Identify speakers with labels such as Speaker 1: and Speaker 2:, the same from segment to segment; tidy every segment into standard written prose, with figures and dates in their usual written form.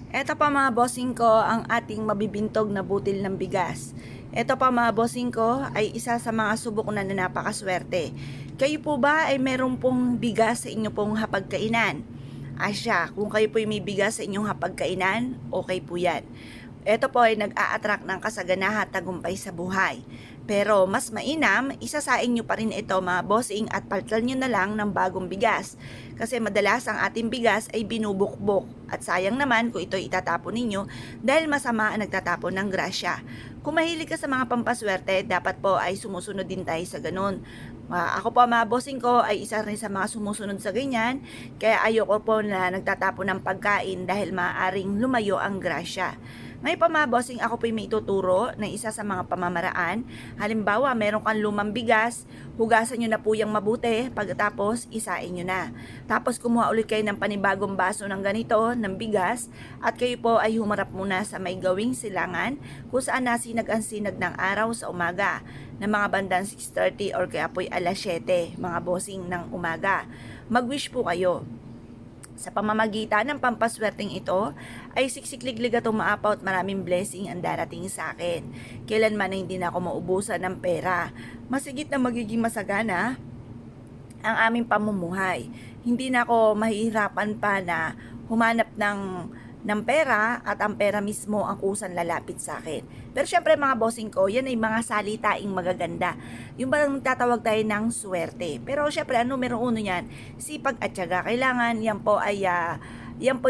Speaker 1: Eto pa mga bossing ko ang ating mabibintog na butil ng bigas. Eto pa mga bossing ko ay isa sa mga subok na napakaswerte. Kayo po ba ay meron pong bigas sa inyo pong hapagkainan? Asya, kung kayo po ay may bigas sa inyong hapagkainan, okay po yan. Ito po ay nag-a-attract ng kasaganahan at tagumpay sa buhay. Pero mas mainam, isasain nyo pa rin ito mga bossing at palitan nyo na lang ng bagong bigas. Kasi madalas ang ating bigas ay binubukbok at sayang naman kung ito itatapon ninyo dahil masama ang nagtatapon ng grasya. Kung mahilig ka sa mga pampaswerte, dapat po ay sumusunod din tayo sa ganun. Ako po mga bossing ko ay isa rin sa mga sumusunod sa ganyan, kaya ayoko po na nagtatapon ng pagkain dahil maaaring lumayo ang grasya. Ngayon pa mga bossing, ako po may ituturo na isa sa mga pamamaraan. Halimbawa, meron kang lumang bigas, hugasan nyo na po yung mabuti, pagkatapos isain nyo na. Tapos kumuha ulit kayo ng panibagong baso ng ganito, ng bigas, at kayo po ay humarap muna sa may gawing silangan kung saan nasinag ang sinag ng araw sa umaga ng mga bandang 6:30 or kaya po'y alas 7, mga bossing ng umaga. Mag-wish po kayo. Sa pamamagitan ng pampaswerteng ito, ay siksikliglig at umaapaw at maraming blessing ang darating sa akin. Kailanman na hindi na ako maubusan ng pera. Masigit na magiging masagana ang aming pamumuhay. Hindi na ako mahihirapan pa na humanap ng pera at ang pera mismo ang kusang lalapit sa akin. Pero syempre mga bossing ko, yan ay mga salitaing magaganda. Yung ba tatawag tayo ng swerte. Pero syempre, ang numero uno yan, sipag at tiyaga. Kailangan yan po ay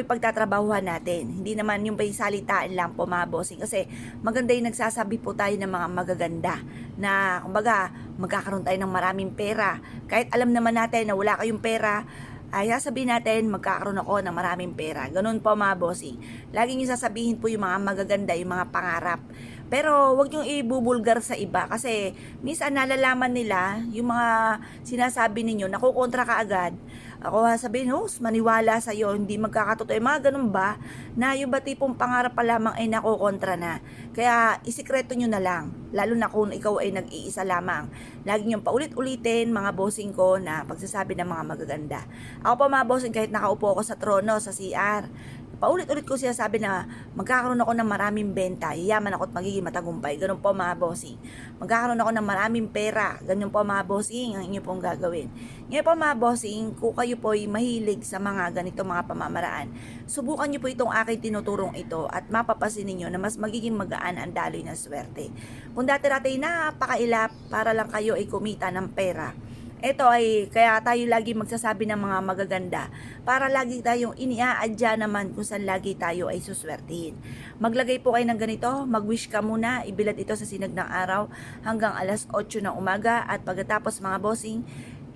Speaker 1: pagtatrabahuhan natin. Hindi naman yung salitaan lang po mga bossing. Kasi maganda yung nagsasabi po tayo ng mga magaganda. Na kumbaga, magkakaroon tayo ng maraming pera. Kahit alam naman natin na wala kayong pera, ay sasabihin natin magkakaroon ako ng maraming pera. Ganun po mga bossing. Lagi nyo sasabihin po yung mga magaganda, yung mga pangarap. Pero wag nyo ibubulgar sa iba kasi minsan nalalaman nila yung mga sinasabi ninyo, nakukontra ka agad. Ako sabihin, maniwala sa'yo, hindi magkakatotoo. Mga ganun ba? Na yung ba tipong pangarap pa lamang ay nakukontra na. Kaya isikreto nyo na lang. Lalo na kung ikaw ay nag-iisa lamang. Lagi nyo paulit-ulitin mga bossing ko na pagsasabi ng mga magaganda. Ako pa mga bossing, kahit nakaupo ako sa trono, sa CR, paulit-ulit ko siya sabi na magkakaroon ako ng maraming benta, yayaman ako at magiging matagumpay. Ganun po mga bossing. Magkakaroon ako ng maraming pera. Ganun po mga bossing ang inyo pong gagawin. Ngayon po mga bossing, kung kayo po ay mahilig sa mga ganito mga pamamaraan, subukan nyo po itong aking tinuturong ito at mapapasin ninyo na mas magiging magaan ang daloy ng swerte. Kung dati-dati napakailap para lang kayo ay kumita ng pera, ito ay kaya tayo lagi magsasabi ng mga magaganda para lagi tayong iniaadya naman kung saan lagi tayo ay suswertihin. Maglagay po kayo ng ganito, mag-wish ka muna, ibilad ito sa sinag ng araw hanggang alas 8 ng umaga at pagkatapos mga bossing,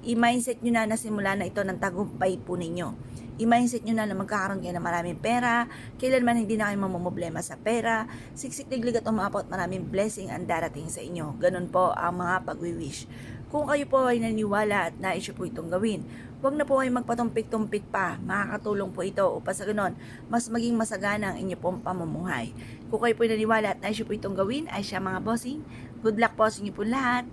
Speaker 1: i-mindset nyo na simula na ito ng tagumpay po ninyo. I-mindset nyo na magkakaroon kayo ng maraming pera, kailanman hindi na kayo mamumblema sa pera, siksik-liglig at umapot maraming blessing ang darating sa inyo. Ganun po ang mga pag-wish. Kung kayo po ay naniwala at nais po itong gawin, huwag na po kayo magpatumpik-tumpik pa. Makakatulong po ito upang sa ganon, mas maging masagana ang inyo pong pamumuhay. Kung kayo po ay naniwala at nais po itong gawin, ay siya mga bossing, good luck po sa inyo po lahat.